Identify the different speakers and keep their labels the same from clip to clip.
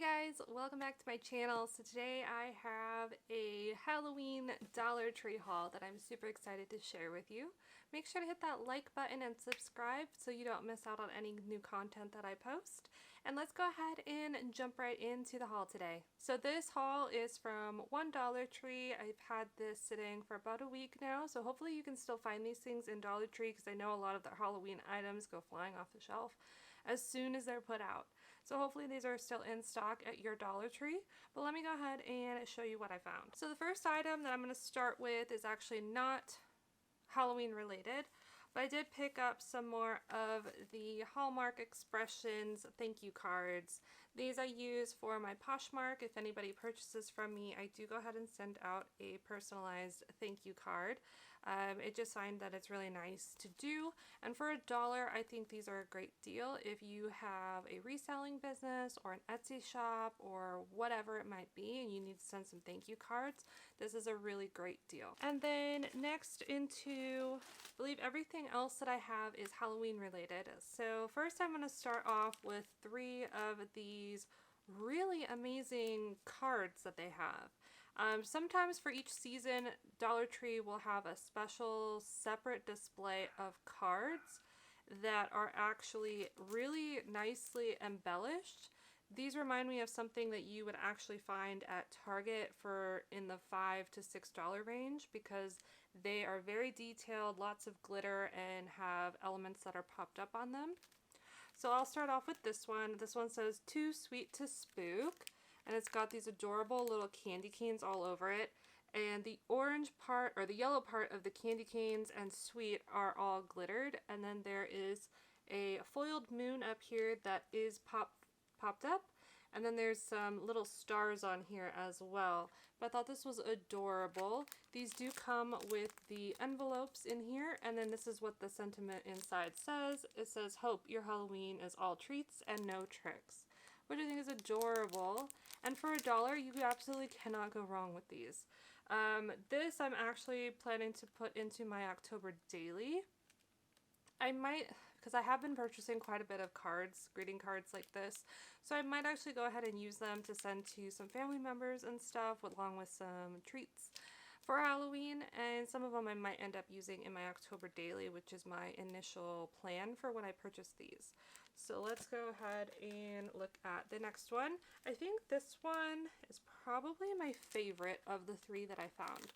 Speaker 1: Guys, welcome back to my channel. So today I have a Halloween Dollar Tree haul that I'm super excited to share with you. Make sure to hit that like button and subscribe so you don't miss out on any new content that I post. And let's go ahead and jump right into the haul today. So this haul is from one Dollar Tree. I've had this sitting for about a week now, so hopefully you can still find these things in Dollar Tree because I know a lot of the Halloween items go flying off the shelf as soon as they're put out. So hopefully these are still in stock at your Dollar Tree, but let me go ahead and show you what I found. So the first item that I'm going to start with is actually not Halloween related, but I did pick up some more of the Hallmark Expressions thank you cards. These I use for my Poshmark. If anybody purchases from me, I do go ahead and send out a personalized thank you card. It just find that it's really nice to do, and for $1 I think these are a great deal if you have a reselling business or an Etsy shop or whatever it might be and you need to send some thank you cards. This is a really great deal. And then next into, I believe everything else that I have is Halloween related. So first I'm going to start off with 3 of these really amazing cards that they have. Sometimes for each season, Dollar Tree will have a special separate display of cards that are actually really nicely embellished. These remind me of something that you would actually find at Target for in the $5 to $6 range because they are very detailed, lots of glitter, and have elements that are popped up on them. So I'll start off with this one. This one says Too Sweet to Spook, and it's got these adorable little candy canes all over it. And the orange part, or the yellow part of the candy canes and sweet are all glittered. And then there is a foiled moon up here that is popped up. And then there's some little stars on here as well. But I thought this was adorable. These do come with the envelopes in here, and then this is what the sentiment inside says. It says, "Hope your Halloween is all treats and no tricks," which I think is adorable. And for $1, you absolutely cannot go wrong with these. This I'm actually planning to put into my October daily. I might, because I have been purchasing quite a bit of cards, greeting cards like this, so I might actually go ahead and use them to send to some family members and stuff, along with some treats for Halloween, and some of them I might end up using in my October daily, which is my initial plan for when I purchase these. So let's go ahead and look at the next one. I think this one is probably my favorite of the 3 that I found.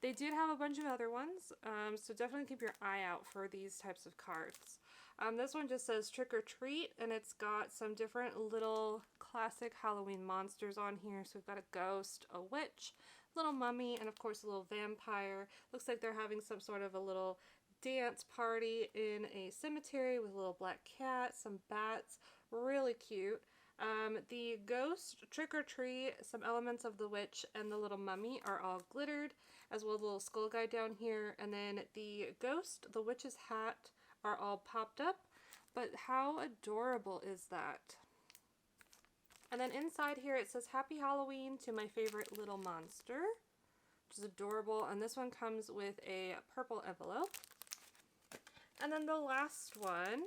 Speaker 1: They did have a bunch of other ones, so definitely keep your eye out for these types of cards. This one just says Trick or Treat, and it's got some different little classic Halloween monsters on here. So we've got a ghost, a witch, little mummy, and of course a little vampire. Looks like they're having some sort of a little dance party in a cemetery with a little black cat, some bats, really cute. The ghost, Trick or Treat, some elements of the witch, and the little mummy are all glittered, as well as a little skull guy down here. And then the ghost, the witch's hat are all popped up, but how adorable is that? And then inside here it says Happy Halloween to my favorite little monster, which is adorable. And this one comes with a purple envelope. And then the last one,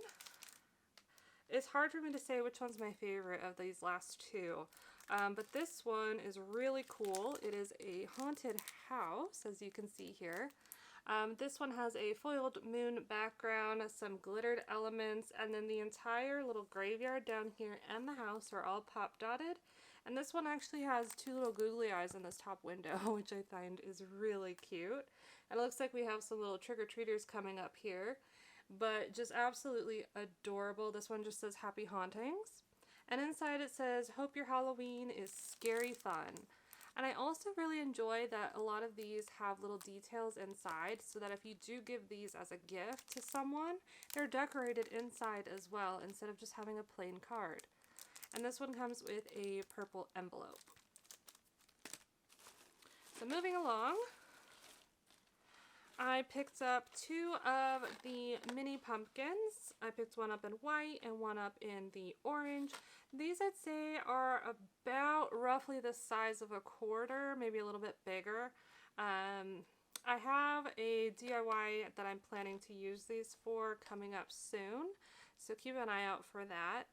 Speaker 1: it's hard for me to say which one's my favorite of these last 2, but this one is really cool. It is a haunted house, as you can see here. This one has a foiled moon background, some glittered elements, and then the entire little graveyard down here and the house are all pop dotted. And this one actually has 2 little googly eyes in this top window, which I find is really cute. And it looks like we have some little trick-or-treaters coming up here, but just absolutely adorable. This one just says Happy Hauntings. And inside it says, Hope your Halloween is scary fun. And I also really enjoy that a lot of these have little details inside, so that if you do give these as a gift to someone, they're decorated inside as well, instead of just having a plain card. And this one comes with a purple envelope. So moving along, I picked up 2 of the mini pumpkins. I picked one up in white and one up in the orange. These I'd say are about roughly the size of a quarter, maybe a little bit bigger. I have a DIY that I'm planning to use these for coming up soon, so keep an eye out for that.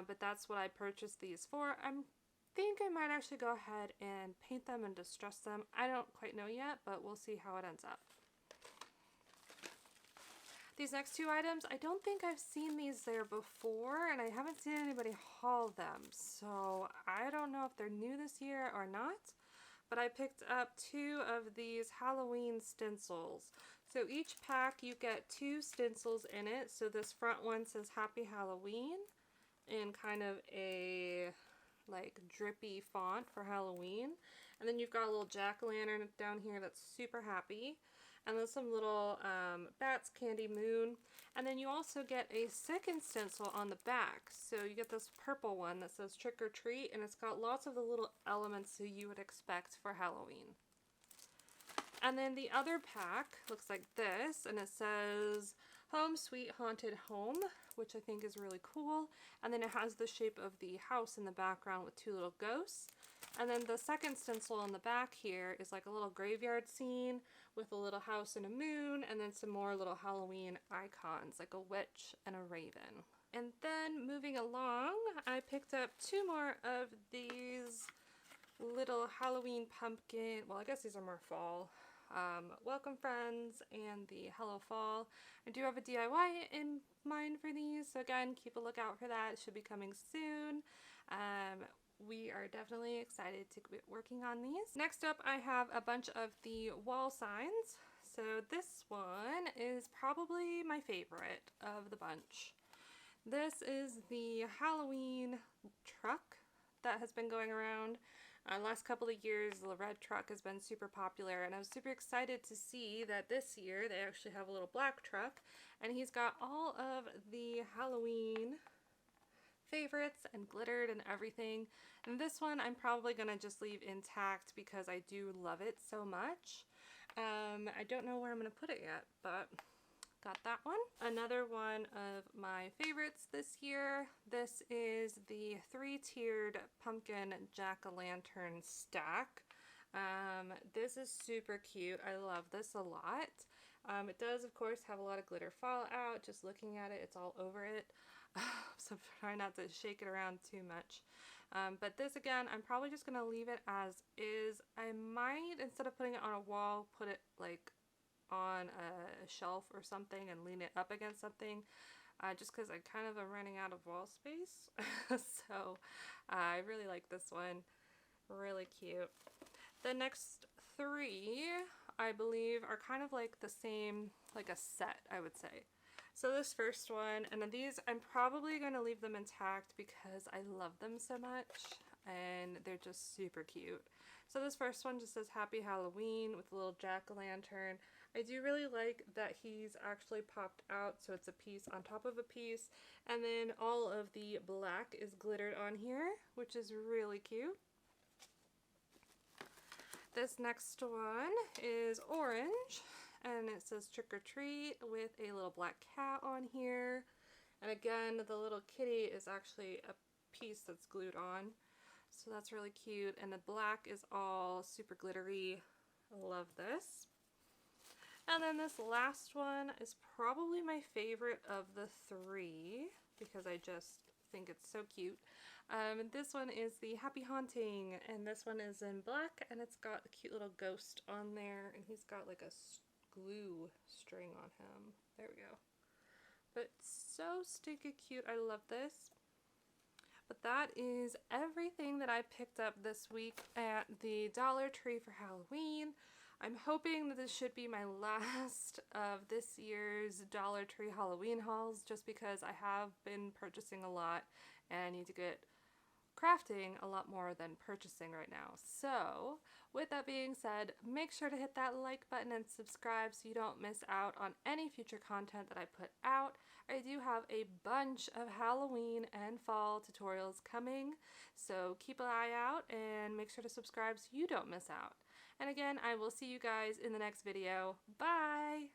Speaker 1: But that's what I purchased these for. I'm think I might actually go ahead and paint them and distress them. I don't quite know yet, but we'll see how it ends up. These next two items, I don't think I've seen these there before, and I haven't seen anybody haul them, so I don't know if they're new this year or not, but I picked up 2 of these Halloween stencils. So each pack you get 2 stencils in it. So this front one says Happy Halloween in kind of a like drippy font for Halloween, and then you've got a little jack-o'-lantern down here that's super happy, and then some little bats, candy, moon, and then you also get a second stencil on the back. So you get this purple one that says Trick or Treat, and it's got lots of the little elements that you would expect for Halloween. And then the other pack looks like this, and it says Home Sweet Haunted Home, which I think is really cool. And then it has the shape of the house in the background with 2 little ghosts. And then the second stencil on the back here is like a little graveyard scene with a little house and a moon, and then some more little Halloween icons like a witch and a raven. And then moving along, I picked up 2 more of these little Halloween pumpkin, well, I guess these are more fall, Welcome Friends and the Hello Fall. I do have a DIY in mind for these, so again, keep a lookout for that. It should be coming soon. We are definitely excited to be working on these. Next up, I have a bunch of the wall signs. So this one is probably my favorite of the bunch. This is the Halloween truck that has been going around. Last couple of years, the red truck has been super popular, and I was super excited to see that this year they actually have a little black truck, and he's got all of the Halloween favorites and glittered and everything. And this one I'm probably gonna just leave intact because I do love it so much. I don't know where I'm gonna put it yet, but got that one. Another one of my favorites this year. This is the 3-tiered pumpkin jack-o'-lantern stack. This is super cute. I love this a lot. It does, of course, have a lot of glitter fallout. Just looking at it, it's all over it. So try not to shake it around too much. But this, again, I'm probably just going to leave it as is. I might, instead of putting it on a wall, put it like on a shelf or something and lean it up against something, just because I kind of am running out of wall space. So I really like this one. Really cute. The next 3, I believe, are kind of like the same, like a set, I would say. So this first one, and then these, I'm probably going to leave them intact because I love them so much and they're just super cute. So this first one just says Happy Halloween with a little jack-o'-lantern. I do really like that he's actually popped out, so it's a piece on top of a piece, and then all of the black is glittered on here, which is really cute. This next one is orange, and it says Trick or Treat with a little black cat on here. And again, the little kitty is actually a piece that's glued on. So that's really cute. And the black is all super glittery. I love this. And then this last one is probably my favorite of the 3 because I just think it's so cute. This one is the Happy Haunting, and this one is in black, and it's got a cute little ghost on there, and he's got like a glue string on him. There we go. But so stinky cute. I love this. But that is everything that I picked up this week at the Dollar Tree for Halloween. I'm hoping that this should be my last of this year's Dollar Tree Halloween hauls, just because I have been purchasing a lot and I need to get crafting a lot more than purchasing right now. So with that being said, make sure to hit that like button and subscribe so you don't miss out on any future content that I put out. I do have a bunch of Halloween and fall tutorials coming, so keep an eye out and make sure to subscribe so you don't miss out. And again, I will see you guys in the next video. Bye!